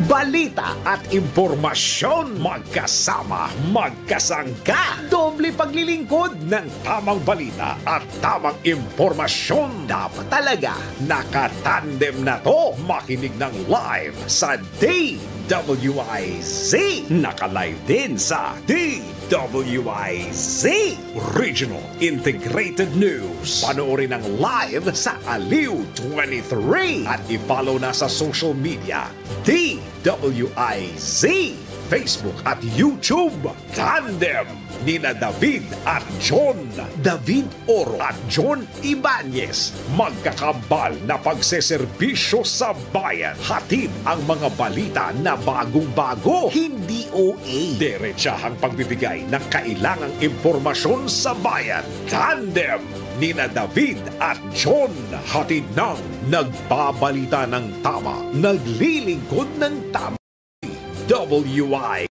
Balita at impormasyon magkasama, magkasangka. Doble paglilingkod ng tamang balita at tamang impormasyon. Dapat talaga nakatandem na to. Makinig ng live sa DWIZ. Naka-live din sa DWIZ Regional Integrated News. Panoorin ang live sa Aliw 23 at i-follow na sa social media DWIZ Facebook at YouTube. Tandem nina David at John. David Oro at John Ibanez. Magkakambal na pagseserbisyo sa bayan. Hatid ang mga balita na bagong-bago. Hindi OA. Diretsahang pagbibigay ng kailangang impormasyon sa bayan. Tandem nina David at John. Hatid ng nagbabalita ng tama. Naglilingkod ng tama. WIZ.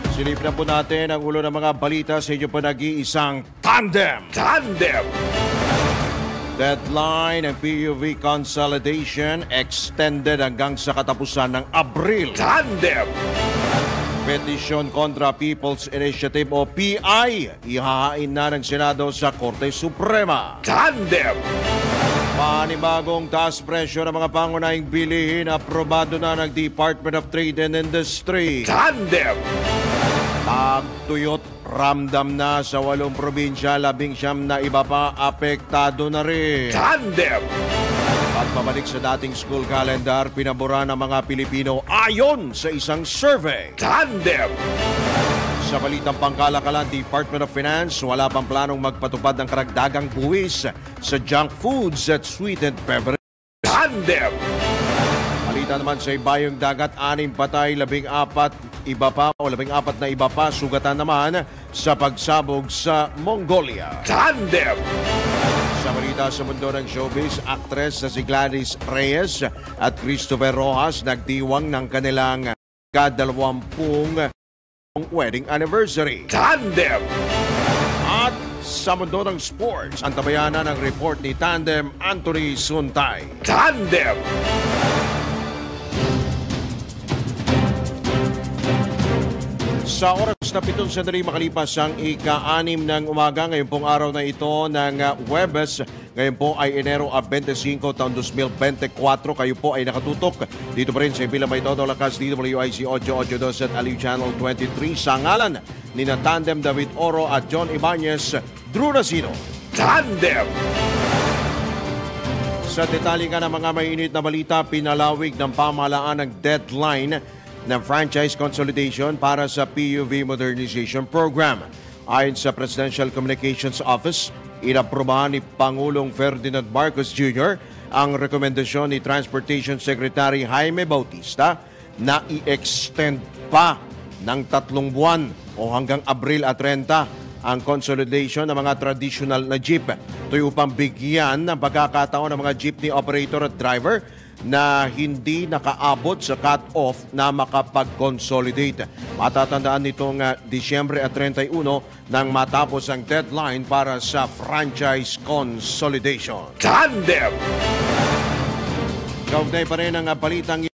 Silip na po natin ang ulo ng mga balita sa inyo po nag-iisang Tandem. Tandem. Deadline ng PUV consolidation extended hanggang sa katapusan ng Abril. Tandem. Petisyon kontra People's Initiative o PI, ihahain na ng Senado sa Korte Suprema. Tandem. Panibagong taas presyo ng mga pangunahing bilihin, aprobado na ng Department of Trade and Industry. Tandem. Pagtuyot, ramdam na sa 8 probinsya, 19 na iba pa apektado na rin. Tandem. Pabalik sa dating school calendar, pinabura ng mga Pilipino ayon sa isang survey. Tandem. Sa balitang pangkalakalan, Department of Finance, wala pang planong magpatupad ng karagdagang buwis sa junk foods at sweetened beverages. Tandem. Balita naman sa ibayong dagat, 6 patay, 14 na iba pa sugatan naman sa pagsabog sa Mongolia. Tandem. Sa balita sa mundo ng showbiz, actress na si Gladys Reyes at Christopher Rojas nagdiwang ng kanilang ka-20 wedding anniversary. Tandem. At sa mundo ng sports, ang tabayanan ng report ni Tandem Anthony Suntay. Tandem. Sa oras na 7 sandali makalipas ang ika-6 ng umaga, ngayon pong araw na ito ng Huwebes, ngayon po ay Enero 25, taon 2024. Kayo po ay nakatutok dito pa rin sa Villa May Todo Lakas, DWIC 882 at Aliw Channel 23 sa ngalan ni na Tandem David Oro at John Ibanez, Drew Nasino. Tandem. Sa detalye ka ng mga mainit na balita, pinalawig ng pamahalaan ng deadline ng franchise consolidation para sa PUV Modernization Program. Ayon sa Presidential Communications Office, inaprobahan ni Pangulong Ferdinand Marcos Jr. ang rekomendasyon ni Transportation Secretary Jaime Bautista na i-extend pa ng 3 buwan o hanggang Abril 30 ang consolidation ng mga traditional na jeep. Ito'y upang bigyan ng pagkakataon ng mga jeepney operator at driver na hindi nakaabot sa cut-off na makapag-consolidate. Matatandaan nitong Disyembre 31 nang matapos ang deadline para sa franchise consolidation. Tandem. Kaugnay pa rin ang balitang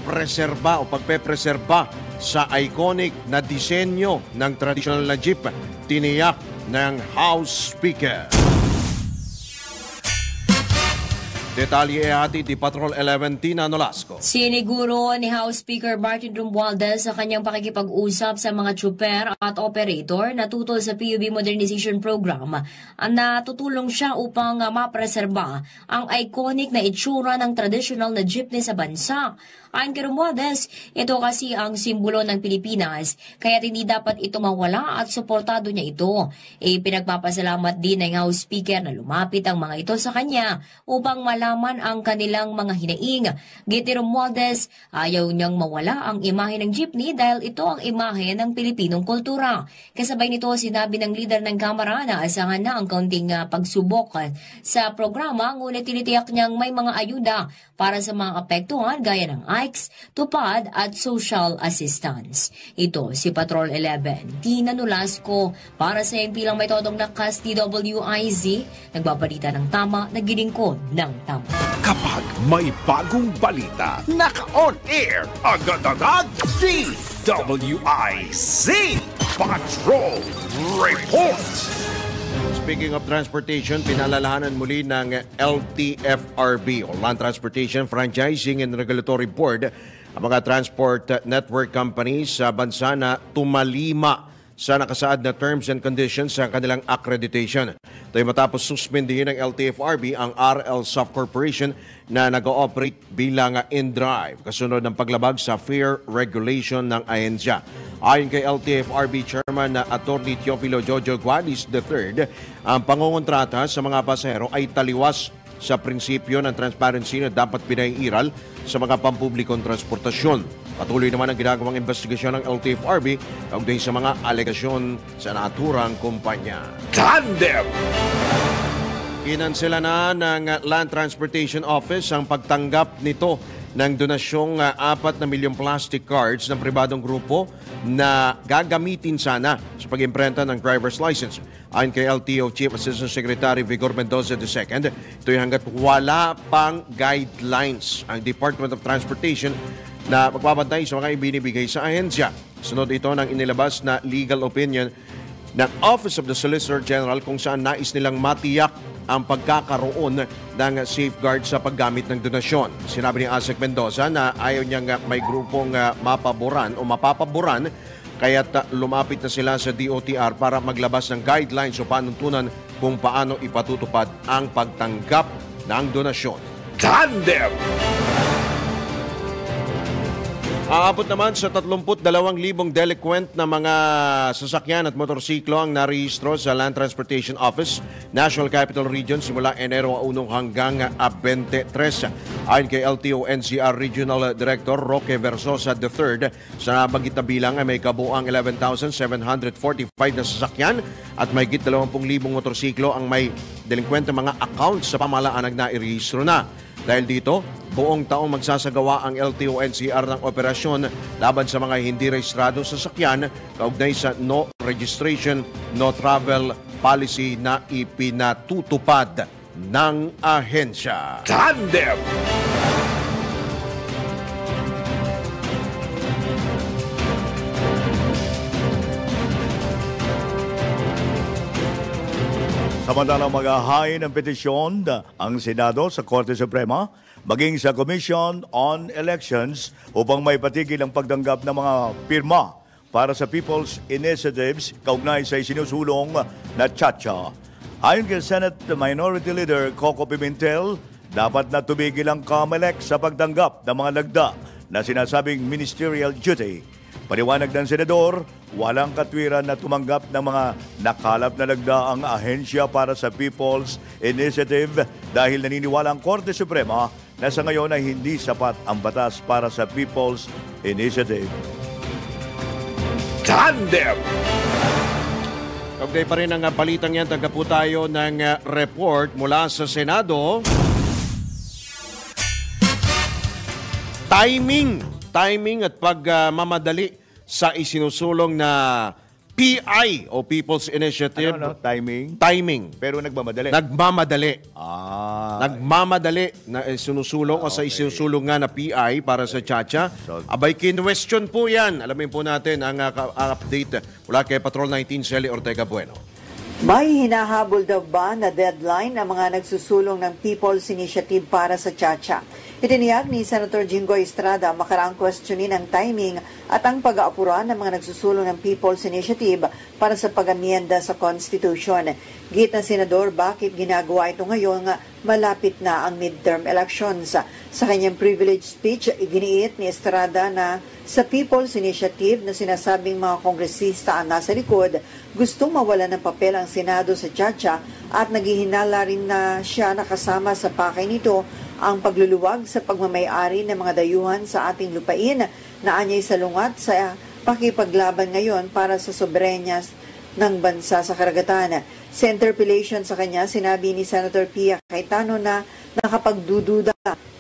preserba o pagpepreserba sa iconic na disenyo ng traditional na jeep, tiniyak ng House Speaker. Detalye hatid ni Patrol 11 Tina Nolasco. Siniguro ni House Speaker Martin Romualdez sa kanyang pakikipag-usap sa mga trooper at operator na tutol sa PUV Modernization Program na tutulong siya upang mapreserba ang iconic na itsura ng traditional na jeepney sa bansa. Ayon kay Romualdez, ito kasi ang simbolo ng Pilipinas, kaya hindi dapat ito mawala at suportado niya ito. Pinagpapasalamat din ng House Speaker na lumapit ang mga ito sa kanya upang malaman ang kanilang mga hinaing. Giti Romualdez, ayaw niyang mawala ang imahe ng jeepney dahil ito ang imahe ng Pilipinong kultura. Kasabay nito, sinabi ng leader ng Kamara na asahan na ang kaunting pagsubok sa programa, ngunit tinitiyak niyang may mga ayuda para sa mga apektuhan gaya ng AICS, TUPAD at Social Assistance. Ito si Patrol 11, Tina Nolasco para sa Impilang May Todong Lakas DWIZ, nagbabalita ng tama, naglilingkod ng tama. Kapag may bagong balita, naka-on air, agad-agad, DWIZ Patrol Report. Speaking of transportation, pinalalahanan muli ng LTFRB o Land Transportation Franchising and Regulatory Board ang mga transport network companies sa bansa na tumalima sa nakasaad na terms and conditions sa kanilang accreditation. Ito ay matapos suspindihin ng LTFRB ang RL Soft Corporation na nag-ooperate bilang in-drive kasunod ng paglabag sa fare regulation ng ahensya. Ayon kay LTFRB Chairman na Atty. Teofilo Jojo Guadis III, ang pangungontrata sa mga pasahero ay taliwas sa prinsipyo ng transparency na dapat pinaiiral sa mga pampublikong transportasyon. Patuloy naman ang ginagawang investigasyon ng LTFRB kaugnay sa mga alegasyon sa naturang kumpanya. Tandem! Kinansela na ng Land Transportation Office ang pagtanggap nito ng donasyong 4 na milyong plastic cards ng pribadong grupo na gagamitin sana sa pag-imprenta ng driver's license. Ayon kay LTO Chief Assistant Secretary Vigor Mendoza II, ito'y hanggat wala pang guidelines ang Department of Transportation na magbabantay sa mga ibinibigay sa ahensya. Sunod ito ng inilabas na legal opinion ng Office of the Solicitor General kung saan nais nilang matiyak ang pagkakaroon ng safeguard sa paggamit ng donasyon. Sinabi ni Asek Mendoza na ayaw niyang may grupong mapapaboran kaya't lumapit na sila sa DOTR para maglabas ng guidelines o panuntunan kung paano ipatutupad ang pagtanggap ng donasyon. Tandem! Aabot naman sa 32,000 delinquent na mga sasakyan at motorsiklo ang narehistro sa Land Transportation Office, National Capital Region simula Enero 1 hanggang 23. Ayon kay LTO NCR Regional Director Roque Versosa III, sa nabanggit na bilang ay may kabuang 11,745 na sasakyan at may 20,000 motorsiklo ang may delinquent na mga accounts sa pamahalaan na nairehistro na. Dahil dito, buong taong magsasagawa ang LTO-NCR ng operasyon laban sa mga hindi rehistrado sa sasakyan kaugnay sa no registration, no travel policy na ipinatutupad ng ahensya. Tandem! Samantalang mag-ahain ng petisyon ang Senado sa Korte Suprema maging sa Commission on Elections upang may patigil ang pagtanggap ng mga pirma para sa People's Initiatives kaugnay sa isinusulong na Chacha. Ayon kay Senate Minority Leader Coco Pimentel, dapat na tumigil ang COMELEC sa pagtanggap ng mga lagda na sinasabing ministerial duty. Paliwanag ng Senador, walang katwiran na tumanggap ng mga nakalap na lagda ang ahensya para sa People's Initiative dahil naniniwala ang Korte Suprema na sa ngayon ay hindi sapat ang batas para sa People's Initiative. Tandem! Kaugnay pa rin ang balitang yan, taga po tayo ng report mula sa Senado. Timing at pagmamadali sa isinusulong na PI o People's Initiative. Timing. Pero nagmamadali. Nagmamadali na sinusulong o sa isinusulong nga na PI para sa Chacha. Abay, kinwestiyon po yan. Alamin po natin ang update mula kay Patrol 19, Celi Ortega Bueno. May hinahabol daw ba na deadline ang mga nagsusulong ng People's Initiative para sa Chacha? Itiniyag ni Senator Jinggoy Estrada makaraang questionin ang timing at ang pag-aapuran ng mga nagsusulong ng People's Initiative para sa pag-amienda sa Constitution. Git ng Senador bakit ginagawa ito ngayon malapit na ang midterm elections. Sa kanyang privilege speech, iginiit ni Estrada na sa People's Initiative na sinasabing mga kongresista ang nasa likod, gustong mawala ng papel ang Senado sa Chacha at naghihinala rin na siya nakasama sa pakay nito ang pagluluwag sa pagmamayari ng mga dayuhan sa ating lupain na anyay salungat sa pakipaglaban ngayon para sa soberenyas ng bansa sa karagatan. Sa interpellation sa kanya, sinabi ni Senator Pia Cayetano na nakapagdududa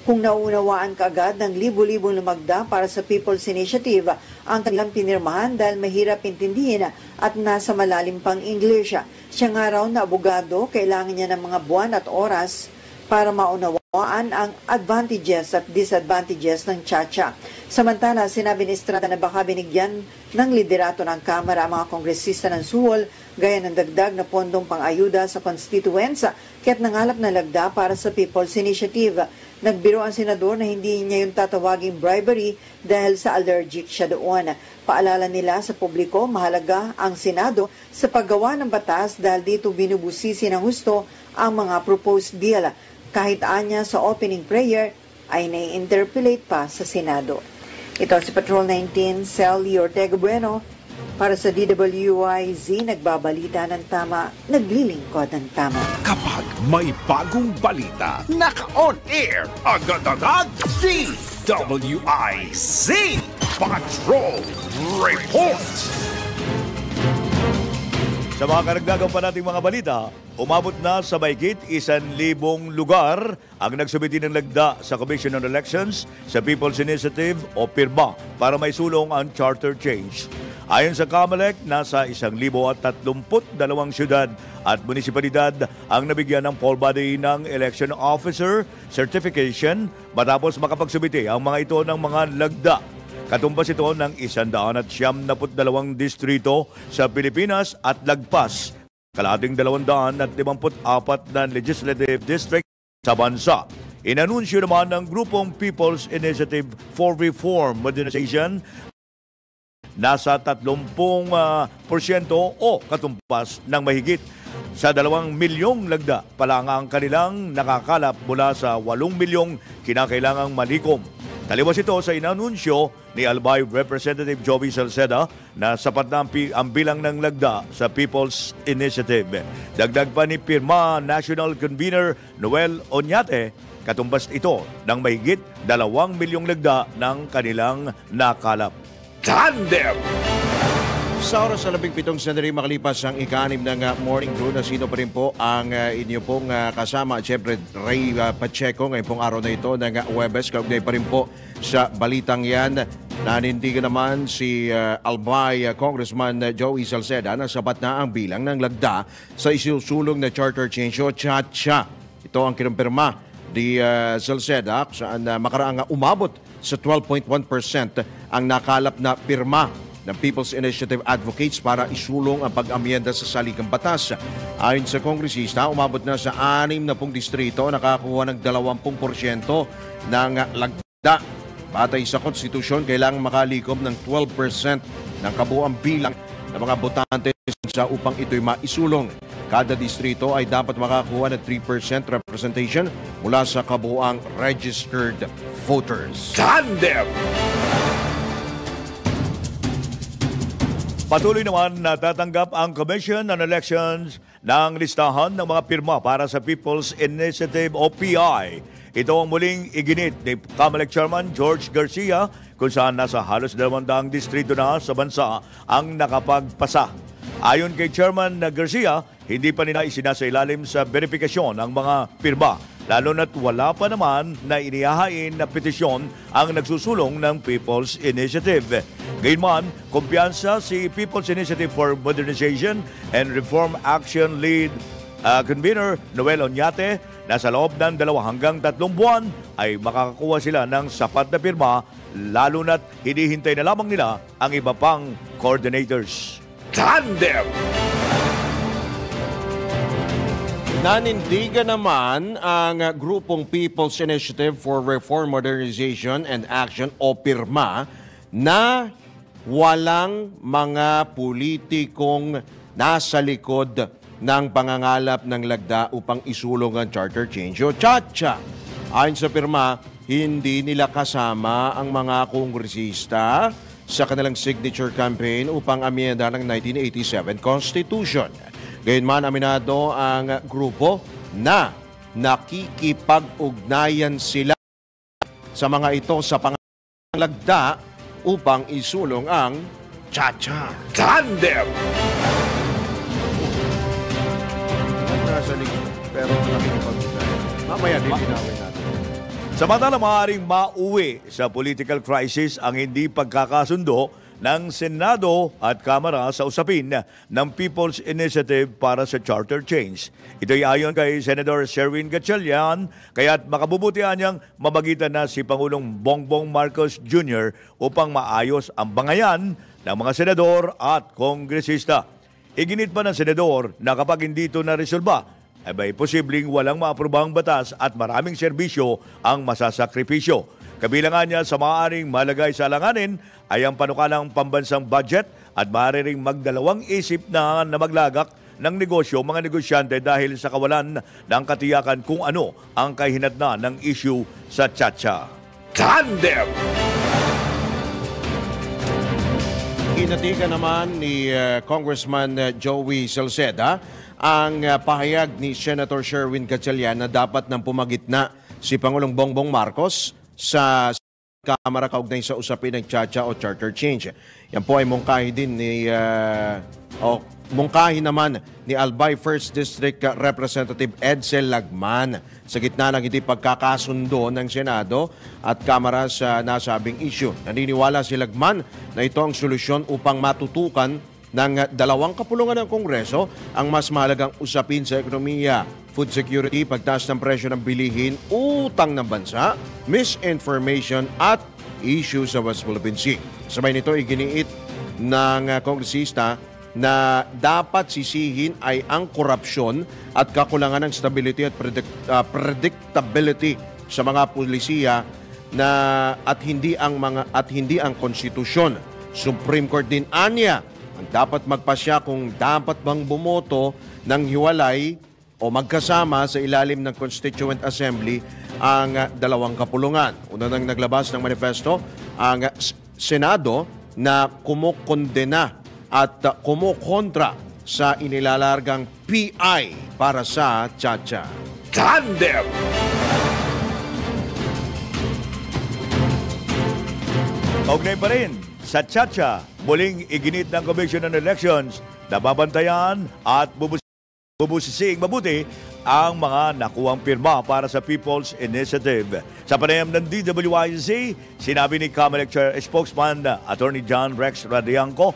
Kung naunawaan kaagad ng libu-libong lumagda para sa People's Initiative ang kanilang pinirmahan dahil mahirap intindihin at nasa malalim pang English. Siya nga raw na abogado, kailangan niya ng mga buwan at oras para maunawaan ang advantages at disadvantages ng Chacha. Samantala, sinabi ni Estrada na baka binigyan ng liderato ng Kamara ang mga kongresista ng Suhol gaya ng dagdag na pondong pang-ayuda sa constituents kaya't nangalap na lagda para sa People's Initiative. Nagbiro ang senador na hindi niya yung tatawaging bribery dahil sa allergic siya doon. Paalala nila sa publiko, mahalaga ang Senado sa paggawa ng batas dahil dito binubusisi ng husto ang mga proposed bill. Kahit anya sa opening prayer ay nai-interpolate pa sa Senado. Ito si Patrol 19, Sally Ortega Bueno, para sa DWIZ, nagbabalita ng tama, naglilingkod ng tama. Kapag may bagong balita, naka-on air, agad-agad, DWIZ Patrol Report. Sa mga karagdagang pa nating mga balita, umabot na sa mahigit 1,000 lugar ang nagsubiti ng lagda sa Commission on Elections sa People's Initiative o PIRMA para may sulong ang charter change. Ayon sa COMELEC, nasa 1,032 syudad at munisipalidad ang nabigyan ng poll body ng election officer certification matapos makapagsubiti ang mga ito ng mga lagda. Katumbas ito ng 172 distrito sa Pilipinas at lagpas kalahating 254 na legislative district sa bansa. Inanunsyo naman ng grupong People's Initiative for Reform Modernization nasa 30% o katumpas ng mahigit sa 2 milyong lagda pa lang ang kanilang nakakalap mula sa 8 milyong kinakailangang malikom. Taliwas ito sa inanunsyo ni Albay Representative Joey Salceda na sapat na ang bilang ng lagda sa People's Initiative. Dagdag pa ni PIRMA National Convener Noel Oñate, katumbas ito ng mahigit 2 milyong lagda ng kanilang nakalap. Tandem! Sa oras sa 17 sandali makalipas ang ika-6 ng morning crew na sino pa rin po ang inyo pong kasama. Siyempre, Ray Pacheco ngayon pong araw na ito ng Huwebes. Kaugnay pa rin po sa balitang yan. Nanindigan naman si Albay Congressman Joey Salceda na sapat na ang bilang ng lagda sa isusulong na charter change o Chacha. Ito ang kinumpirma ni Salceda saan makaraang umabot sa 12.1% ang nakalap na pirma ng People's Initiative Advocates para isulong ang pag-amyenda sa Saligang Batas. Ayon sa kongresista, umabot na sa 60 distrito, nakakuha ng 20% ng lagda. Batay sa konstitusyon, kailangang makalikom ng 12% ng kabuuang bilang ng mga botante sa upang ito'y maisulong. Kada distrito ay dapat makakuha ng 3% representation mula sa kabuuang registered voters. Tandem! Patuloy naman na tatanggap ang Commission on Elections ng listahan ng mga pirma para sa People's Initiative o PI. Ito ang muling iginit ni COMELEC Chairman George Garcia kung saan nasa halos 200 distrito na sa bansa ang nakapagpasa. Ayon kay Chairman Garcia, hindi pa nila isinasailalim sa verifikasyon ang mga pirma, lalo na't wala pa naman na inihahain na petisyon ang nagsusulong ng People's Initiative. Gayunman, kumpiyansa si People's Initiative for Modernization and Reform Action Lead Convener Noel Oñate na sa loob ng 2 hanggang 3 buwan ay makakakuha sila ng sapat na pirma, lalo na't hinihintay na lamang nila ang iba pang coordinators. Tandem! Nanindigan naman ang grupong People's Initiative for Reform, Modernization and Action o PIRMA na walang mga politikong nasa likod ng pangangalap ng lagda upang isulong ang charter change o Chacha. Ayon sa PIRMA, hindi nila kasama ang mga kongresista sa kanilang signature campaign upang amyenda ng 1987 Constitution. Gayunman, aminado ang grupo na nakikipag-ugnayan sila sa mga ito sa pangalagda upang isulong ang Chacha. Tandem! Nasa likod, pero nakikipag-ugnayan. Mamaya din linawin natin. Samantala, maaaring mauwi sa political crisis ang hindi pagkakasundo ng Senado at Kamara sa usapin ng People's Initiative para sa Charter Change. Ito'y ayon kay Senator Sherwin Gatchalian, kaya't makabubutihan niyang mamagitan na si Pangulong Bongbong Marcos Jr. upang maayos ang bangayan ng mga senador at kongresista. Iginit pa ng senador na kapag hindi ito naresolba, ay may posibleng walang maaprobang batas at maraming serbisyo ang masasakripisyo. Kabilangan niya sa maaaring malagay sa alanganin ay ang panukalang pambansang budget at maaari ring magdalawang isip na maglagak ng negosyo mga negosyante dahil sa kawalan ng katiyakan kung ano ang kahinatnan ng issue sa Chacha. Tandem! Kinatigan naman ni Congressman Joey Salceda ang pahayag ni Senator Sherwin Gatchalian na dapat nang pumagitna si Pangulong Bongbong Marcos sa Kamara kaugnay sa usapin ng Chacha o Charter Change. Yan po ay mungkahi din ni mungkahi naman ni Albay 1st District Representative Edsel Lagman sa gitna ng hindi pagkakasundo ng Senado at Kamara sa nasabing issue. Naniniwala si Lagman na ito ang solusyon upang matutukan ng dalawang kapulungan ng Kongreso ang mas mahalagang usapin sa ekonomiya, food security, pagtaas ng presyo ng bilihin, utang ng bansa, misinformation at issue sa West Philippine Sea. Sabay nito, iginiit ng kongresista na dapat sisihin ay ang korupsyon at kakulangan ng stability at predictability sa mga pulisiya na at hindi ang konstitusyon. Supreme Court din anya ang dapat magpasya kung dapat bang bumoto ng hiwalay o magkasama sa ilalim ng Constituent Assembly ang dalawang kapulungan. Una nang naglabas ng manifesto ang Senado na kumukondena at kumukontra sa inilalargang PI para sa Chacha. Tandem! Kaugnay pa rin sa Chacha, muling iginit ng Commission on Elections na babantayan at bubusisiing mabuti ang mga nakuwang pirma para sa People's Initiative. Sa panayam ng DWIC, sinabi ni COMELEC Chair Spokesman Attorney John Rex Radianco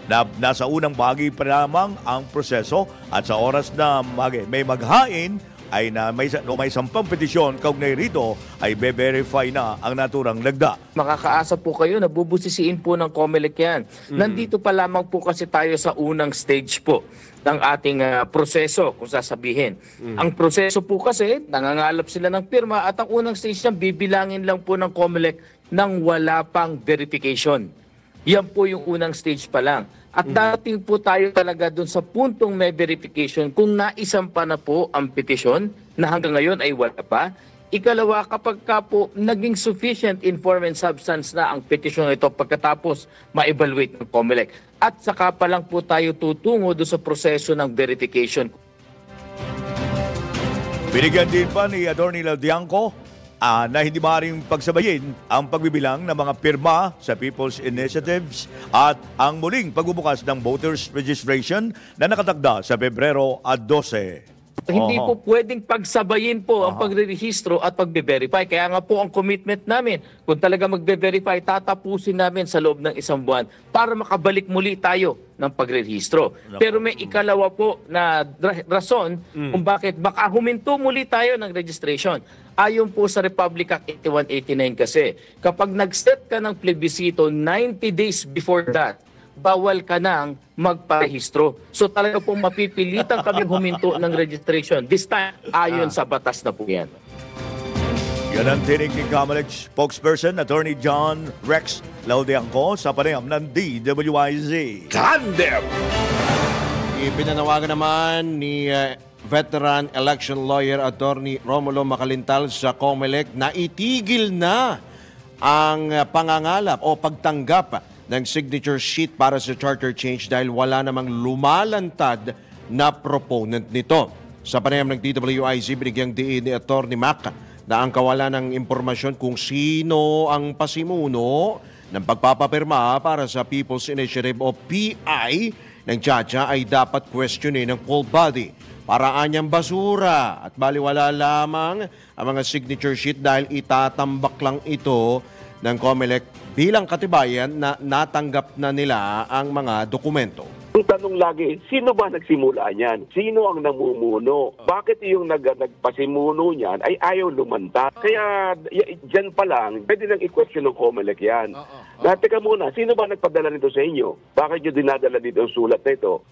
na nasa unang bahagi pa lamang ang proseso at sa oras na may maghain ay na may sampang petisyon kaugnay rito ay be-verify na ang naturang lagda. Makakaasa po kayo na bubusisiin po ng COMELEC yan. Nandito pa lamang po kasi tayo sa unang stage po ng ating proseso, kung sasabihin. Ang proseso po kasi, nangangalap sila ng pirma at ang unang stage niyan, bibilangin lang po ng COMELEC nang wala pang verification. Yan po yung unang stage pa lang. At dating po tayo talaga dun sa puntong may verification kung naisampa na po ang petisyon na hanggang ngayon ay wala pa. Ikalawa, kapag ka po naging sufficient inform and substance na ang petisyon ito pagkatapos ma-evaluate ng COMELEC. At saka pa lang po tayo tutungo doon sa proseso ng verification. Binigyan din pa ni Atty. Laudianco na hindi maaaring pagsabayin ang pagbibilang ng mga pirma sa People's Initiatives at ang muling pagbubukas ng voters registration na nakatakda sa Pebrero 12. Hindi po pwedeng pagsabayin po ang pagre-rehistro at pagbe-verify. Kaya nga po ang commitment namin, kung talaga magbe-verify, tatapusin namin sa loob ng isang buwan para makabalik muli tayo ng pagre-rehistro. Pero may ikalawa po na rason kung bakit baka huminto muli tayo ng registration. Ayon po sa Republic Act 8189 kasi, kapag nag-set ka ng plebisito 90 days before that, bawal ka nang magparehistro. So talaga pong mapipilitan kaming huminto ng registration. This time, ayon sa batas na po yan. Yan ang tinig ni COMELEC spokesperson Attorney John Rex Laudianco sa panayam ng DWIZ. Tandem! Ipinanawagan naman ni veteran election lawyer Attorney Romulo Macalintal sa COMELEC na itigil na ang pangangalap o pagtanggap ng signature sheet para sa charter change dahil wala namang lumalantad na proponent nito. Sa panayam ng DWIZ, binigyang diin ni Attorney Mac na ang kawalan ng impormasyon kung sino ang pasimuno ng pagpapapirma para sa People's Initiative o PI ng Chacha ay dapat questionin ng full body. paraan niyang basura at baliwala lamang ang mga signature sheet dahil itatambak lang ito ng COMELEC bilang katibayan na natanggap na nila ang mga dokumento. Ang tanong lagi, sino ba nagsimula niyan? Sino ang namumuno? Bakit yung nagpasimuno niyan ay ayaw lumanta? Kaya dyan pa lang, pwede nang i-question ng COMELEC yan. Teka muna, sino ba nagpadala nito sa inyo? Bakit nyo dinadala dito ang sulat na ito?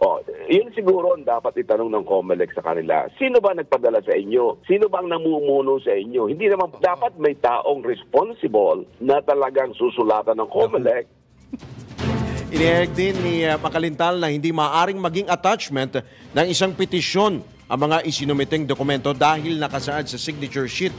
Yun siguro ang dapat itanong ng COMELEC sa kanila. Sino ba nagpadala sa inyo? Sino ba ang namumuno sa inyo? Hindi naman dapat may taong responsible na talagang susulatan ng COMELEC. Inihayag din ni Makalintal na hindi maaring maging attachment ng isang petisyon ang mga isinumiting dokumento dahil nakasaad sa signature sheet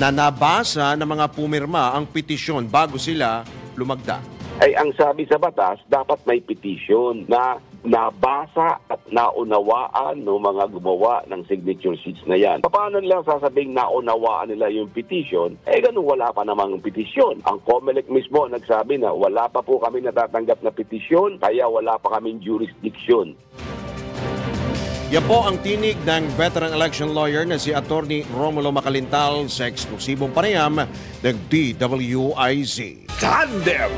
na nabasa ng mga pumirma ang petisyon bago sila lumagda. Ay ang sabi sa batas, dapat may petition na nabasa at naunawaan ng mga gumawa ng signature sheets na yan. Paano nila sasabing naunawaan nila yung petition? Ganun wala pa namang petisyon. Ang COMELEC mismo nagsabi na wala pa po kami natatanggap na petisyon, kaya wala pa kaming jurisdiction. Yan po ang tinig ng veteran election lawyer na si Attorney Romulo Makalintal sa eksklusibong panayam ng DWIZ. Tandem!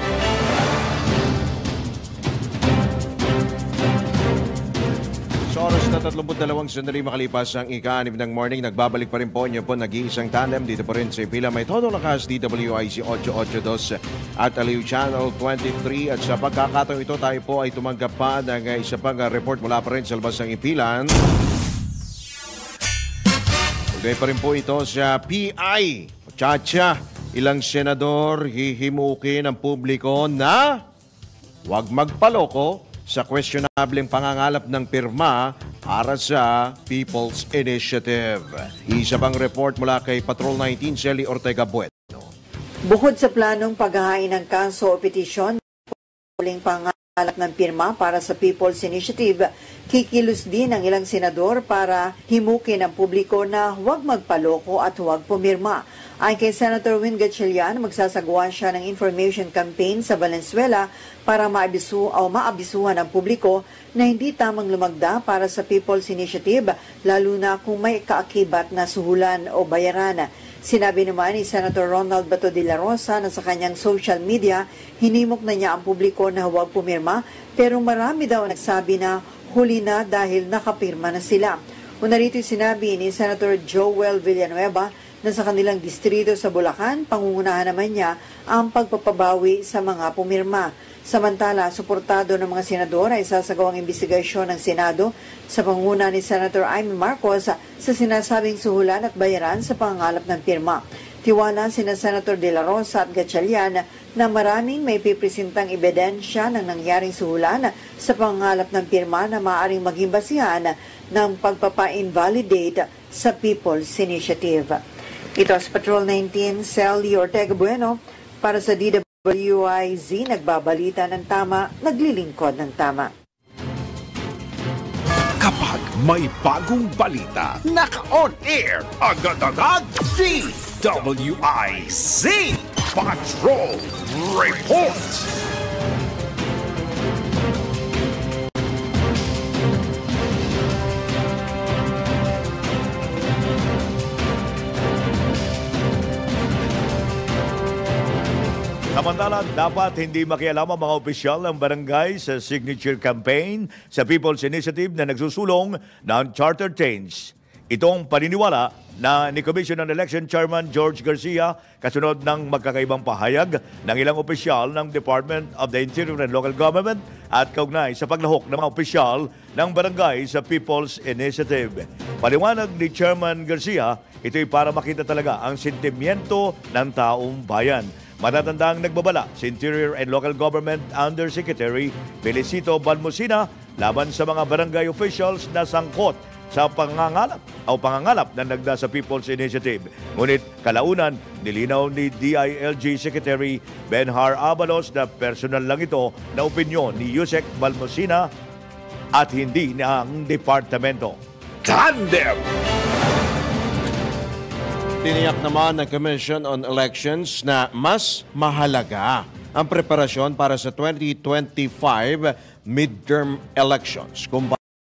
Sa oras na 32 sandali makalipas ang ika-6 ng morning, nagbabalik pa rin po niyo po nag-iisang tandem dito pa rin sa Pila. May todo lakas DWIZ 882 at Aliw Channel 23. At sa pagkakataong ito, tayo po ay tumanggap pa ng isa pang report mula pa rin sa labas ng Ipilan. Ugay pa rin po ito sa PI. Chacha, ilang senador hihimukin ng publiko na huwag magpaloko sa questionableng pangangalap ng pirma para sa People's Initiative. Isa pang report mula kay Patrol 19, Shelly Ortega Bueno. Bukod sa planong paghahain ng kaso o petisyon, uling pangalap ng pirma para sa People's Initiative, kikilos din ang ilang senador para himukin ang publiko na huwag magpaloko at huwag pumirma. Ayon kay Senator Win Gatchalian, magsasagawa siya ng information campaign sa Valenzuela para maabisuhan ang publiko na hindi tamang lumagda para sa People's Initiative, lalo na kung may kaakibat na suhulan o bayaran. Sinabi naman ni Senator Ronald Bato de la Rosa na sa kanyang social media, hinimok na niya ang publiko na huwag pumirma, pero marami daw nagsabi na huli na dahil nakapirma na sila. Una rito sinabi ni Senator Joel Villanueva na sa kanilang distrito sa Bulacan, pangungunahan naman niya ang pagpapabawi sa mga pumirma. Samantala, suportado ng mga senador ay sasagawang investigasyon ng Senado sa pangunguna ni Senator Amy Marcos sa sinasabing suhulan at bayaran sa pangangalap ng pirma. Tiwala sina Senator De La Rosa at Gatchalian na maraming may pipresentang ebidensya ng nangyaring suhulan sa pangangalap ng pirma na maaaring maging basihan ng pagpapa-invalidate sa People's Initiative. Ito sa Patrol 19, Sally Ortega Bueno para sa DWIZ, nagbabalita ng tama, naglilingkod ng tama. Kapag may bagong balita, naka-on air, agad-agad, DWIZ Patrol Report. Samantala, dapat hindi makialam ang mga opisyal ng barangay sa signature campaign sa People's Initiative na nagsusulong ng charter change. Itong paniniwala na ni Commission on Election Chairman George Garcia kasunod ng magkakaibang pahayag ng ilang opisyal ng Department of the Interior and Local Government at kaugnay sa paglahok ng mga opisyal ng barangay sa People's Initiative. Paliwanag ni Chairman Garcia, ito'y para makita talaga ang sentimiento ng taong bayan. Matatandang nagbabala si Interior and Local Government Undersecretary Felicito Balmosina laban sa mga barangay officials na sangkot sa pangangalap na nagda sa People's Initiative. Ngunit kalaunan, nilinaw ni DILG Secretary Benhar Abalos na personal lang ito na opinyon ni Yusek Balmosina at hindi ng departamento. Tandem! Tiniyak naman ng Commission on Elections na mas mahalaga ang preparasyon para sa 2025 midterm elections.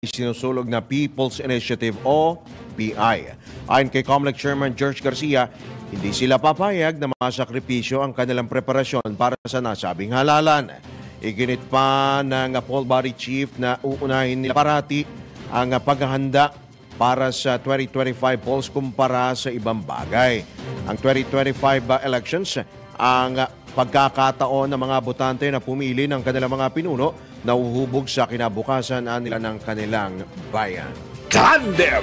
sinusulog na People's Initiative o PI. Ayon kay COMELEC Chairman George Garcia, hindi sila papayag na masakripisyo ang kanilang preparasyon para sa nasabing halalan. Iginit pa ng poll body chief na uunahin nila parati ang paghahanda para sa 2025 polls kumpara sa ibang bagay. Ang 2025 elections, ang pagkakataon ng mga botante na pumili ng kanilang mga pinuno na uhubog sa kinabukasan nila ng kanilang bayan. Tandem!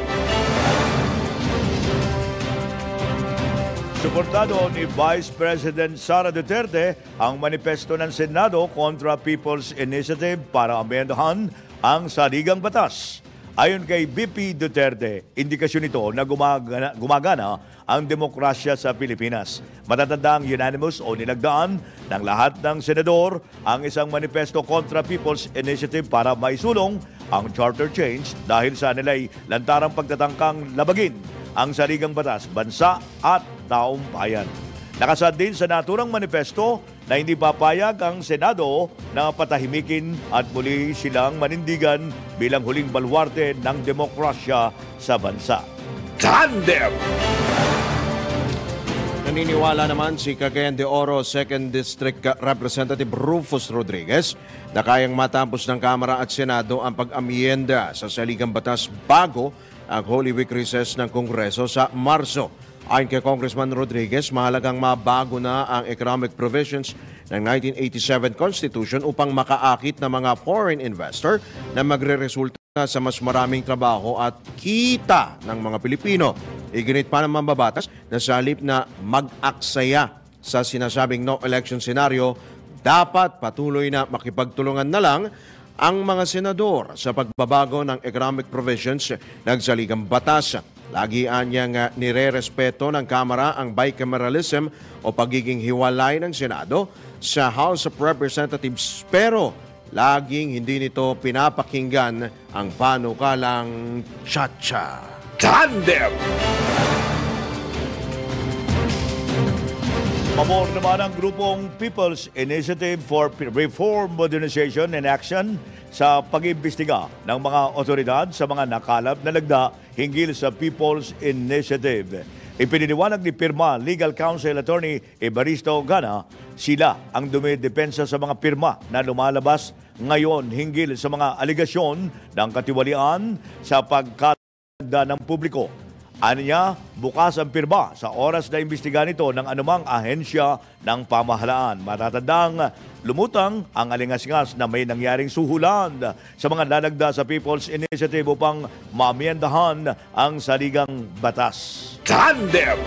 Suportado ni Vice President Sara Duterte ang manifesto ng Senado kontra People's Initiative para amendahan ang saligang batas. Ayon kay BP Duterte, indikasyon ito na gumagana ang demokrasya sa Pilipinas. Matatandang unanimous o nilagdaan ng lahat ng senador ang isang manifesto kontra People's Initiative para maisulong ang charter change dahil sa nila'y lantarang pagtatangkang labagin ang saligang batas, bansa at taong bayan. Nakasad din sa naturang manifesto na hindi papayag ang Senado na patahimikin at muli silang manindigan bilang huling baluarte ng demokrasya sa bansa. Tandem! Naniniwala naman si Cagayan de Oro 2nd District Representative Rufus Rodriguez na kayang matapos ng Kamara at Senado ang pag-amyenda sa saligang batas bago ang Holy Week recess ng Kongreso sa Marso. Ayon kay Congressman Rodriguez, mahalagang mabago na ang economic provisions ng 1987 Constitution upang makaakit ng mga foreign investor na magre-resulta sa mas maraming trabaho at kita ng mga Pilipino. Iginit pa ng mambabatas na sa halip na mag-aksaya sa sinasabing no election scenario, dapat patuloy na makipagtulungan na lang ang mga senador sa pagbabago ng economic provisions ng saligang batas. Lagi niyang nire-respeto ng Kamara ang bicameralism o pagiging hiwalay ng Senado sa House of Representatives, pero laging hindi nito pinapakinggan ang panukalang Chacha. Tandem! Pabor naman ang grupong People's Initiative for Reform, Modernization and Action sa pag-imbestiga ng mga otoridad sa mga nakalap na lagda hinggil sa People's Initiative. Ipininiwanag ni Pirma Legal Counsel Attorney Evaristo Gana, sila ang dumidepensa sa mga pirma na lumalabas ngayon hinggil sa mga aligasyon ng katiwalian sa pagkalagda ng publiko. Aniya, bukas ang pirma sa oras na imbestigahan ito ng anumang ahensya ng pamahalaan. Matatandang lumutang ang alingas-ngas na may nangyaring suhulan sa mga lalagda sa People's Initiative upang maamyendahan ang saligang batas. Tandem!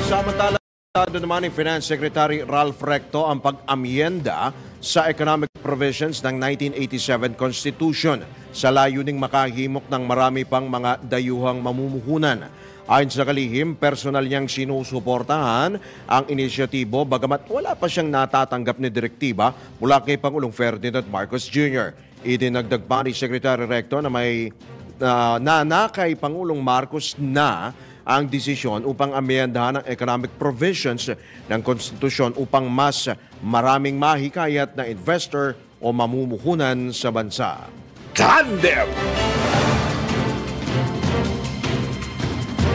Samantala, naman ni Finance Secretary Ralph Recto ang pag-amyenda sa economic provisions ng 1987 Constitution sa layuning makahimok ng marami pang mga dayuhang mamumuhunan. Ayon sa kalihim, personal niyang sinusuportahan ang inisyatibo bagamat wala pa siyang natatanggap na direktiba mula kay Pangulong Ferdinand Marcos Jr. Idinagdag pa ni Secretary Recto na may kay Pangulong Marcos na ang desisyon upang amyendahan ang economic provisions ng konstitusyon upang mas maraming mahikayat na investor o mamumuhunan sa bansa. Tandem!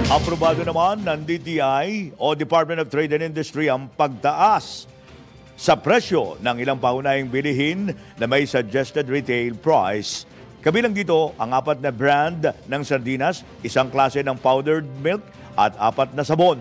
Aprobado naman ng DTI o Department of Trade and Industry ang pagtaas sa presyo ng ilang paunahing bilihin na may suggested retail price. Kabilang dito ang 4 na brand ng sardinas, isang klase ng powdered milk at 4 na sabon.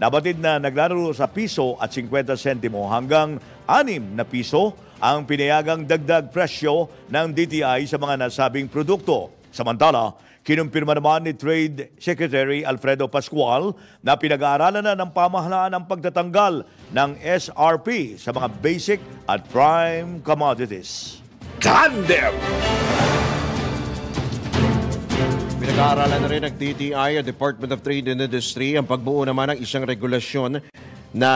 Nabatid na naglalaro sa piso at 50 sentimo hanggang 6 na piso ang pinayagang dagdag presyo ng DTI sa mga nasabing produkto. Samantala, kinumpirma naman ni Trade Secretary Alfredo Pascual na pinag-aaralan na ng pamahalaan ang pagtatanggal ng SRP sa mga basic at prime commodities. Tandem! Pinag-aaralan na rin ng DTI, Department of Trade and Industry, ang pagbuo naman ng isang regulasyon na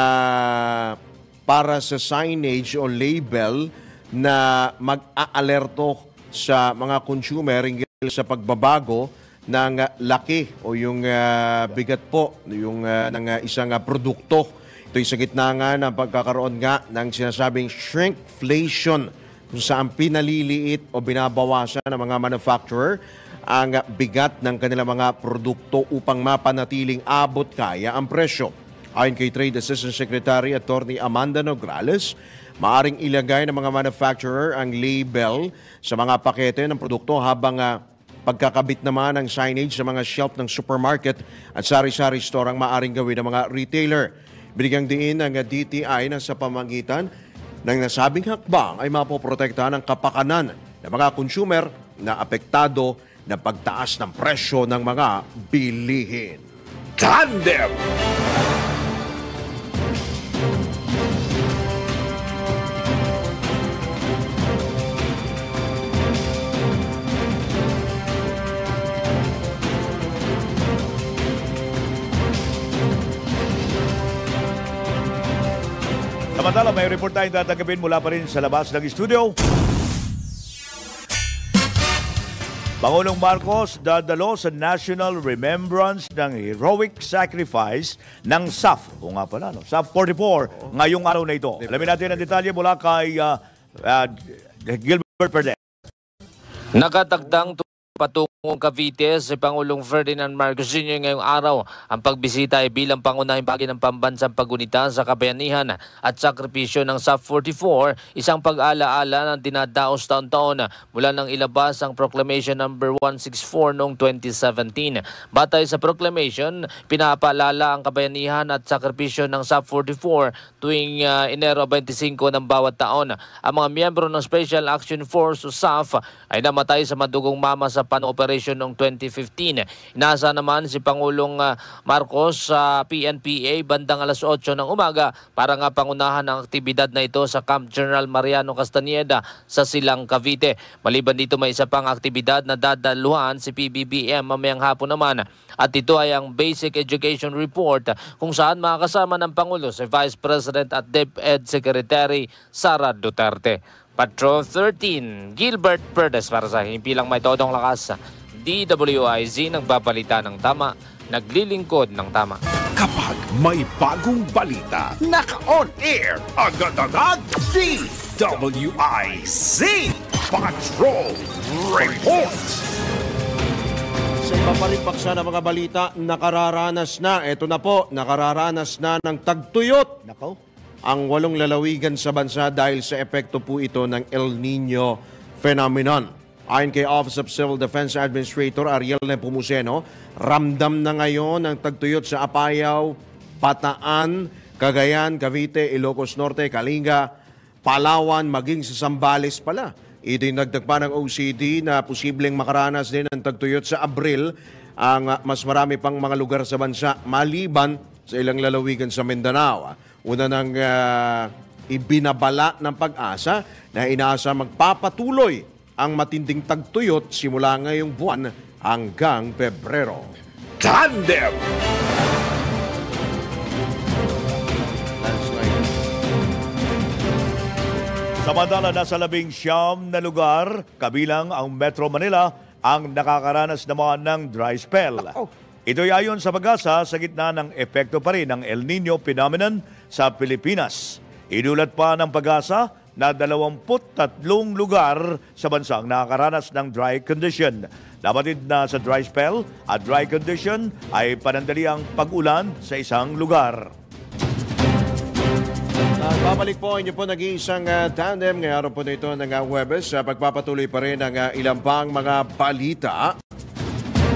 para sa signage o label na mag-aalerto sa mga consumer hinggil sa pagbabago ng laki o yung bigat po yung ng isang produkto. Ito'y sa gitna nga ng pagkakaroon nga ng sinasabing shrinkflation kung saan pinaliliit o binabawasan ng mga manufacturer ang bigat ng kanilang mga produkto upang mapanatiling abot kaya ang presyo. Ayon kay Trade Assistant Secretary Attorney Amanda Nograles, maaring ilagay ng mga manufacturer ang label sa mga pakete ng produkto habang pagkakabit naman ng signage sa mga shelf ng supermarket at sari-sari store ang maaring gawin ng mga retailer. Binigyang diin ng DTI na sa pamamagitan ng nasabing hakbang ay mapoprotektahan ang kapakanan ng mga consumer na apektado ng pagtaas ng presyo ng mga bilihin. Tandem! Samantala, may report tayong tatanggapin mula pa rin sa labas ng studio. Pangulong Marcos dadalo sa National Remembrance ng Heroic Sacrifice ng SAF. O nga pala, no? SAF 44 ngayong araw na ito. Alamin natin ang detalye mula kay Gilbert Perdez. Nakatagdang patungong Cavite si Pangulong Ferdinand Marcos Jr. ngayong araw. Ang pagbisita ay bilang pangunahing bahagi ng pambansang pagunita sa kabayanihan at sakripisyo ng SAF 44, isang pag-alaala ng dinadaos taon-taon mula nang ilabas ang Proclamation No. 164 noong 2017. Batay sa proclamation, pinapaalala ang kabayanihan at sakripisyo ng SAF 44 tuwing Enero 25 ng bawat taon. Ang mga miyembro ng Special Action Force o SAF ay namatay sa madugong mama sa pan-operation noong 2015. Inasa naman si Pangulong Marcos sa PNPA bandang alas 8 ng umaga para nga pangunahan ang aktibidad na ito sa Camp General Mariano Castañeda sa Silang, Cavite. Maliban dito, may isa pang aktibidad na dadaluhan si PBBM mamayang hapon naman. At ito ay ang Basic Education Report kung saan makakasama ng Pangulo si Vice President at DepEd Secretary Sara Duterte. Patrol 13, Gilbert Perdez para sa himpilang may todong lakas. DWIZ, nagbabalita ng tama, naglilingkod ng tama. Kapag may bagong balita, naka-on air, agad-agad, DWIZ Patrol Report. Sa iba pa rin paksa ng mga balita, nakararanas na, eto na po, nakararanas na ng tagtuyot. Nako. Ang 8 lalawigan sa bansa dahil sa epekto po ito ng El Nino phenomenon. Ayon kay Office of Civil Defense Administrator Ariel Nepomuceno, ramdam na ngayon ang tagtuyot sa Apayao, Bataan, Cagayan, Cavite, Ilocos Norte, Kalinga, Palawan, maging sa Zambales pala. Idinagdag pa ng OCD na posibleng makaranas din ang tagtuyot sa Abril ang mas marami pang mga lugar sa bansa maliban sa ilang lalawigan sa Mindanao. Una nang ibinabala ng Pag-asa na inaasa magpapatuloy ang matinding tagtuyot simula ngayong buwan hanggang Pebrero. Tandem! Samantala, nasa 19 na lugar, kabilang ang Metro Manila, ang nakakaranas naman ng dry spell. Ito'y ayon sa Pag-asa sa gitna ng epekto pa rin ng El Nino phenomenon sa Pilipinas. Inulat pa ng Pag-asa na 23 lugar sa bansa ang nakakaranas ng dry condition. Nabatid na sa dry spell at dry condition ay panandaliang pag-ulan sa isang lugar. Babalik po inyo po nag-iisang tandem ngayong araw po na ito ng Huwebes. Pagpapatuloy pa rin ang ilang pang mga balita.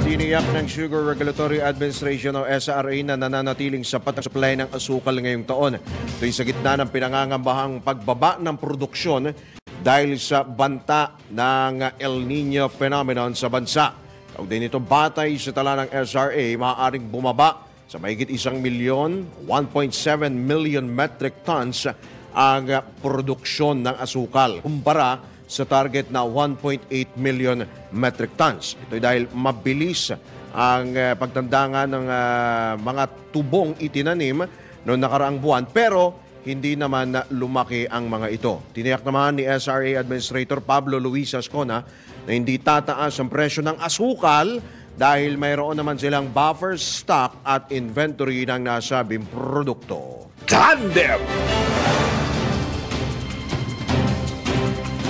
Tiniyak ng Sugar Regulatory Administration o SRA na nananatiling sapat ang supply ng asukal ngayong taon. Ito'y sa gitna ng pinangangambahang pagbaba ng produksyon dahil sa banta ng El Nino phenomenon sa bansa. Kaugnay nito, batay sa tala ng SRA, maaaring bumaba sa mahigit 1 milyon, 1.7 million metric tons ang produksyon ng asukal kumpara sa target na 1.8 million metric tons. Ito dahil mabilis ang pagtandangan ng mga tubong itinanim noong nakaraang buwan pero hindi naman lumaki ang mga ito. Tiniyak naman ni SRA Administrator Pablo Luis Ascona na hindi tataas ang presyo ng asukal dahil mayroon naman silang buffer stock at inventory ng nasabing produkto. Tandem!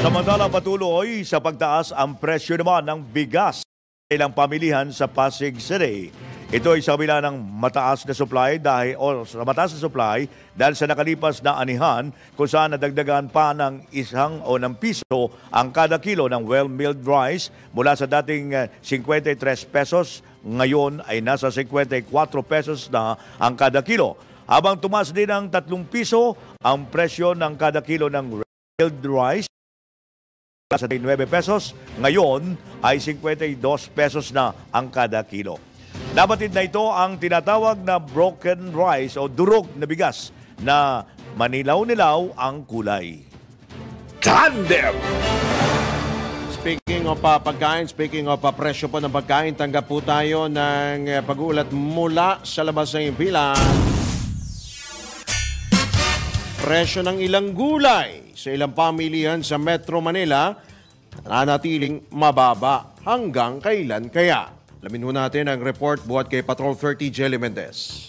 Samantala patuloy sa pagtaas ang presyo naman ng bigas sa ilang pamilihan sa Pasig City. Ito ay sa kabila ng mataas na supply dahil sa nakalipas na anihan kung saan nadagdagan pa ng ng piso ang kada kilo ng well-milled rice mula sa dating 53 pesos, ngayon ay nasa 54 pesos na ang kada kilo. Habang tumaas din ng 3 piso ang presyo ng kada kilo ng well-milled rice sa 9 pesos, ngayon ay 52 pesos na ang kada kilo. Nabatid na ito ang tinatawag na broken rice o durog na bigas na manilaw-nilaw ang kulay. Tandem! Speaking of pagkain, speaking of presyo po ng pagkain, tanggap po tayo ng pag-uulat mula sa labas ng impilan. Presyo ng ilang gulay sa ilang pamilihan sa Metro Manila nanatiling mababa. Hanggang kailan kaya? Alamin ho natin ang report buhat kay Patrol 30 Jelly Mendez.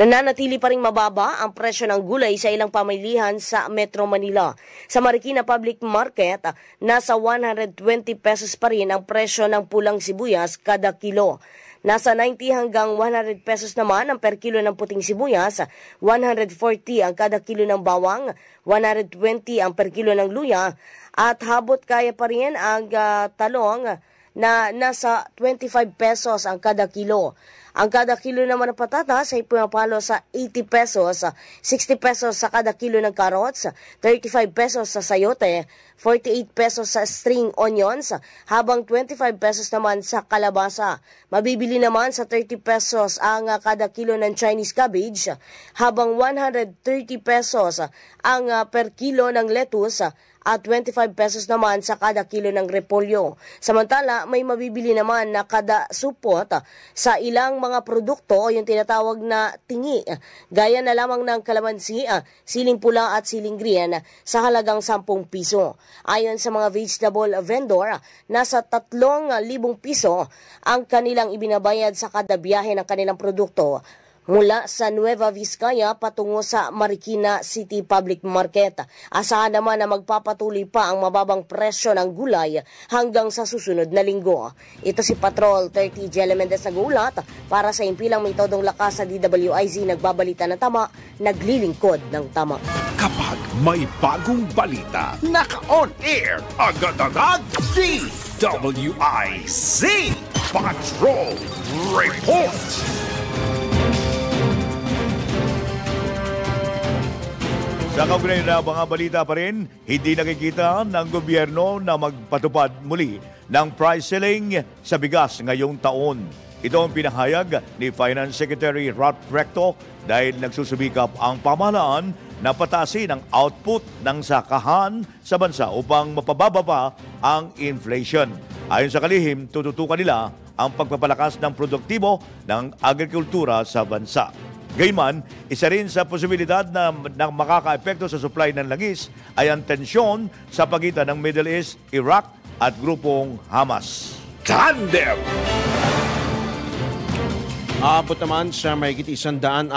Nananatili pa ring mababa ang presyo ng gulay sa ilang pamilihan sa Metro Manila. Sa Marikina Public Market, nasa 120 pesos pa rin ang presyo ng pulang sibuyas kada kilo. Nasa 90 hanggang 100 pesos naman ang per kilo ng puting sibuyas, 140 ang kada kilo ng bawang, 120 ang per kilo ng luya, at habot kaya pa rin ang talong na nasa 25 pesos ang kada kilo. Ang kada kilo naman ng patatas ay pumapalo sa 80 pesos, 60 pesos sa kada kilo ng carrots, 35 pesos sa sayote, 48 pesos sa string onions, habang 25 pesos naman sa kalabasa. Mabibili naman sa 30 pesos ang kada kilo ng Chinese cabbage, habang 130 pesos ang per kilo ng lettuce, at 25 pesos naman sa kada kilo ng repolyo. Samantala, may mabibili naman na kada supot sa ilang mga produkto o yung tinatawag na tingi, gaya na lamang ng kalamansi, siling pula at siling green sa halagang 10 piso. Ayon sa mga vegetable vendor, nasa 3,000 piso ang kanilang ibinabayad sa kada biyahe ng kanilang produkto mula sa Nueva Vizcaya patungo sa Marikina City Public Market. Asahan naman na magpapatuloy pa ang mababang presyo ng gulay hanggang sa susunod na linggo. Ito si Patrol 30 Jelly Mendez nag-uulat para sa impilang may todong lakas sa DWIZ, nagbabalita ng tama, naglilingkod ng tama. Kapag may bagong balita, naka-on air, agad-agad, DWIZ Patrol Report! Sa kaugnay na mga balita pa rin, hindi nakikita ng gobyerno na magpatupad muli ng price ceiling sa bigas ngayong taon. Ito ang pinahayag ni Finance Secretary Ralph Recto dahil nagsusubikap ang pamahalaan na patasin ang output ng sakahan sa bansa upang mapababa pa ang inflation. Ayon sa kalihim, tututukan nila ang pagpapalakas ng produktibo ng agrikultura sa bansa. Gayman, isa rin sa posibilidad na makaka-epekto sa supply ng langis ay ang tensyon sa pagitan ng Middle East, Iraq at grupong Hamas. Tandem! Aabot naman sa mahigit 160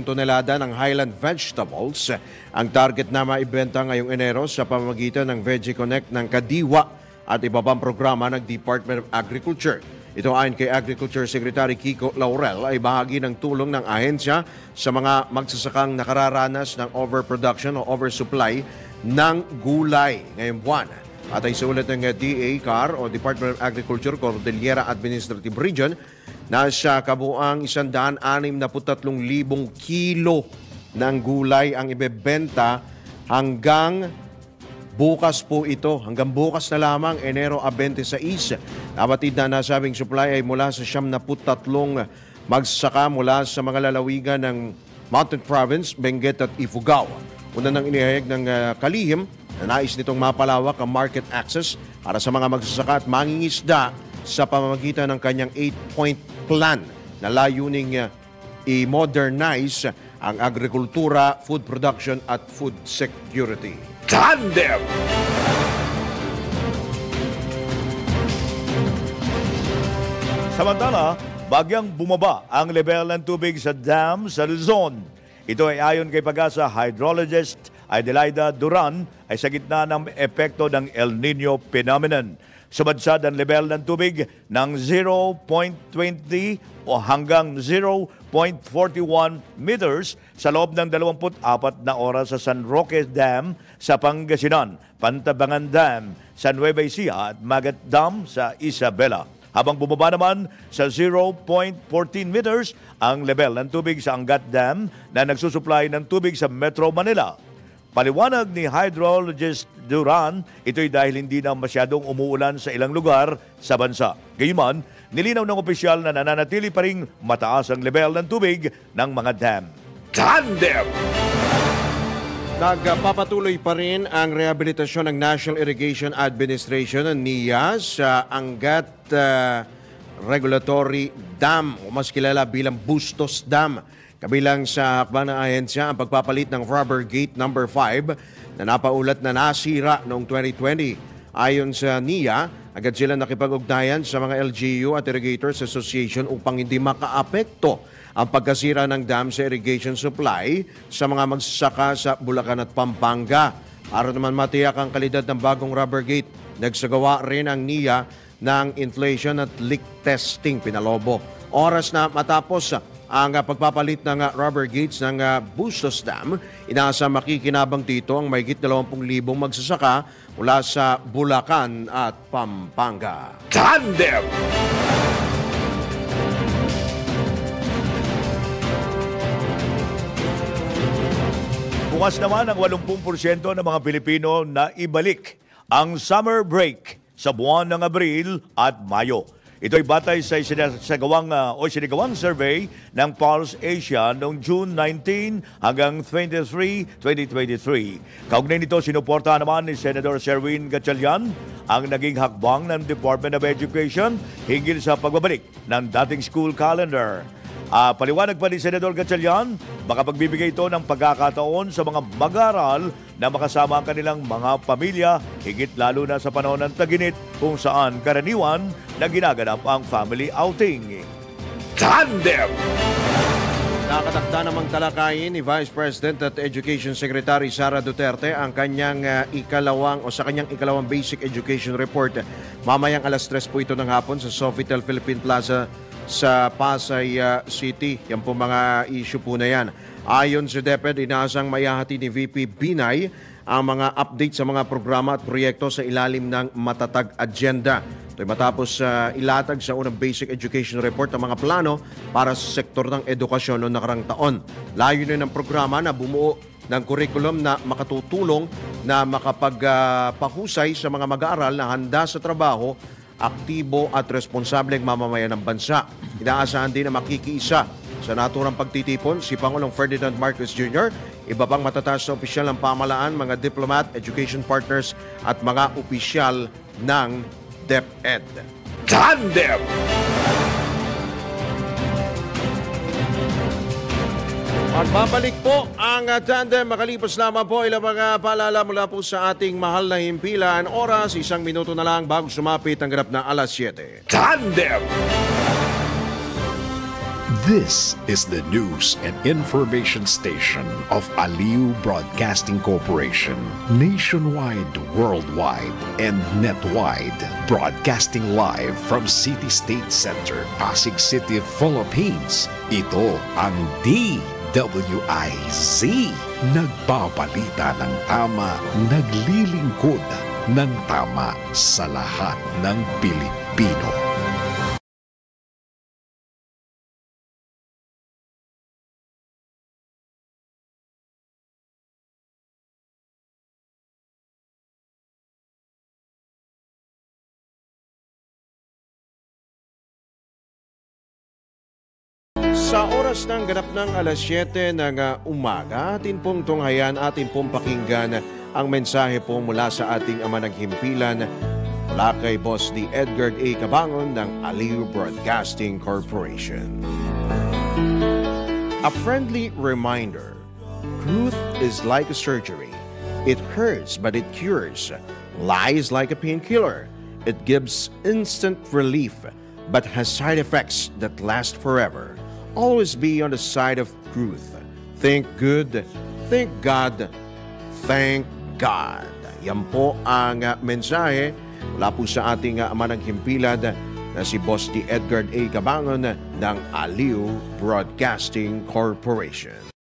tonelada ng Highland vegetables ang target na maibenta ngayong Enero sa pamamagitan ng Veggie Connect ng Kadiwa at iba pang programa ng Department of Agriculture. Ito ayon kay Agriculture Secretary Kiko Laurel ay bahagi ng tulong ng ahensya sa mga magsasakang nakararanas ng overproduction o oversupply ng gulay ngayong buwan. At ay sa ulat ng DA-CAR o Department of Agriculture Cordillera Administrative Region, nasa kabuang 163,000 kilo ng gulay ang ibebenta hanggang bukas po ito. Hanggang bukas na lamang, Enero 26. Nabatid na nasabing supply ay mula sa 73 magsasaka mula sa mga lalawigan ng Mountain Province, Benguet at Ifugao. Una nang inihayag ng kalihim na nais nitong mapalawak ang market access para sa mga magsasaka at mangingisda sa pamamagitan ng kanyang 8-point plan na layuning i-modernize ang agrikultura, food production at food security. Tandem! Samantala, bagyang bumaba ang level ng tubig sa dam sa Luzon. Ito ay ayon kay Pag-asa hydrologist Adelaida Duran ay sa gitna ng epekto ng El Nino phenomenon. Sumadsad ang level ng tubig ng 0.20 o hanggang 0.41 meters sa loob ng 24 na oras sa San Roque Dam sa Pangasinan, Pantabangan Dam sa Nueva Ecija at Magat Dam sa Isabela. Habang bumaba naman sa 0.14 meters ang level ng tubig sa Angat Dam na nagsusupply ng tubig sa Metro Manila. Paliwanag ni hydrologist Duran, ito'y dahil hindi na masyadong umuulan sa ilang lugar sa bansa. Gayunman, nilinaw ng opisyal na nananatili pa ring mataas ang level ng tubig ng mga dam. Tandem! Nagpapatuloy pa rin ang rehabilitasyon ng National Irrigation Administration NIA sa Angat Regulatory Dam o mas kilala bilang Bustos Dam. Kabilang sa hakbang ng ahensya ang pagpapalit ng rubber gate number 5 na napaulat na nasira noong 2020. Ayon sa NIA, agad sila nakipag-ugnayan sa mga LGU at Irrigators Association upang hindi makaapekto ang pagkasira ng dam sa irrigation supply sa mga magsasaka sa Bulacan at Pampanga. Para naman matiyak ang kalidad ng bagong rubber gate, nagsagawa rin ang NIA ng inflation at leak testing pinalobo. Oras na matapos ang pagpapalit ng rubber gates ng Bustos Dam, inaasa makikinabang dito ang mahigit 20,000 magsasaka mula sa Bulacan at Pampanga. Tandem! Bukas naman ang 80% ng mga Pilipino na ibalik ang summer break sa buwan ng Abril at Mayo. Ito'y batay sa sinigawang survey ng Pulse Asia noong June 19 hanggang 23, 2023. Kaugnay nito, sinuporta naman ni Senator Sherwin Gatchalian ang naging hakbang ng Department of Education hinggil sa pagbabalik ng dating school calendar. Paliwanag pa ni Senador Gatchalian, baka pagbibigay ito ng pagkakataon sa mga mag-aaral na makasama ang kanilang mga pamilya, higit lalo na sa panahon ng tag-init kung saan karaniwan na ginaganap ang family outing. Tandem! Nakatakda namang talakayin ni Vice President at Education Secretary Sara Duterte ang kanyang ikalawang Basic Education Report. Mamayang alas 3 po ito ng hapon sa Sofitel Philippine Plaza sa Pasay City. Yan po mga issue po na yan. Ayon sa DepEd, inaasang mayahati ni VP Binay ang mga update sa mga programa at proyekto sa ilalim ng matatag agenda. Ito'y matapos ilatag sa unang Basic Education Report ang mga plano para sa sektor ng edukasyon noong nakarang taon. Layunin ng programa na bumuo ng curriculum na makatutulong na makapagpahusay sa mga mag-aaral na handa sa trabaho, aktibo at responsableng mamamayan ng bansa. Inaasahan din na makikiisa sa naturang pagtitipon si Pangulong Ferdinand Marcos Jr., iba pang matataas na opisyal ng pamahalaan, mga diplomat, education partners at mga opisyal ng DepEd. Tandem! Magbabalik po ang tandem. Makalipas lamang po ilang mga paalala mula po sa ating mahal na himpilan. Oras, 1 minuto na lang bago sumapit ang ganap na alas 7. Tandem! This is the news and information station of Aliu Broadcasting Corporation. Nationwide, worldwide, and netwide. Broadcasting live from City State Center, Pasig City, Philippines. Ito ang DWIZ. Nagbabalita ng tama, naglilingkod ng tama sa lahat ng Pilipino. Sa oras ng ganap ng alas 7 ng umaga, atin pong tunghayan, atin pong pakinggan ang mensahe po mula sa ating ama ng himpilan mula kay Boss D. Edgar A. Cabangon ng Aliu Broadcasting Corporation. A friendly reminder, truth is like a surgery. It hurts but it cures. Lies like a painkiller. It gives instant relief but has side effects that last forever. Always be on the side of truth. Think good, think God, Thank God. Yan po ang mensahe mula po sa ating manang himpilan na si Boss D. Edgar A. Cabangon ng Aliw Broadcasting Corporation.